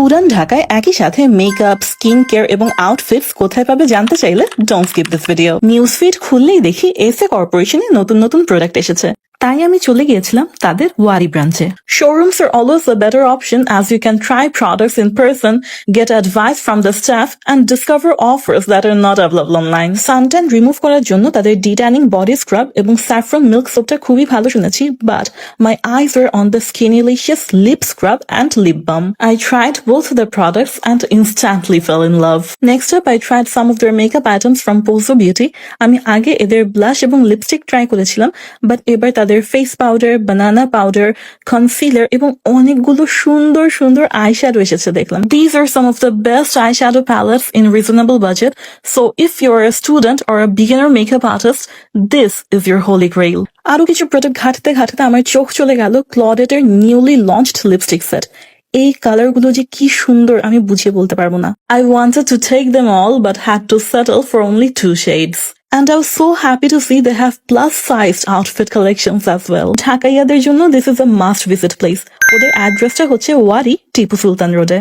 পুরান ঢাকায় একই সাথে মেকআপ, স্কিন কেয়ার এবং আউটফিটস কোথায় পাবে জানতে চাইলে don't skip this video. News feed খুললেই দেখি এসএ কর্পোরেশনে নতুন নতুন প্রোডাক্ট এসেছে। তাই আমি চলে গিয়েছিলাম তাদের ওয়ারি ব্রাঞ্চে। Showrooms are always a better option as you can try products in person, get advice from the staff and discover offers that are not available online. Suntan remove করার জন্য তাদের ডিট্যানিং বডি স্ক্রাব এবং স্যাফরন মিল্ক সোপটা খুবই ভালো শুনেছি, but my eyes were on the Skinilicious lip scrub and lip balm. I tried both of the products and instantly fell in love. Next up, I tried some of their makeup items from Pozo Beauty. আমি আগে এদের blush এবং lipstick try করেছিলাম, but এবার তাদের face powder, বানানা powder, concealer এবং অনেকগুলো সুন্দর সুন্দর আইশ্যাডো এসেছে দেখলাম। These are some of the best eyeshadow palettes in reasonable budget. So if you're a student or a beginner makeup artist, this is your holy grail. আরো কিছু product ঘাটতে ঘাটতে আমার চোখ চলে গেল ক্লডেটের নিউলি লঞ্চড লিপস্টিক সেট। এই কালারগুলো যে কি সুন্দর আমি বুঝিয়ে বলতে পারবো না। I wanted to take them all but had to settle for only 2 shades. And I was so happy to see they have plus-sized outfit collections as well. ঢাকাইয়াদের জন্য this is a must-visit place. ওদের অ্যাড্রেসটা হচ্ছে ওয়ারি, টিপু সুলতান রোডে।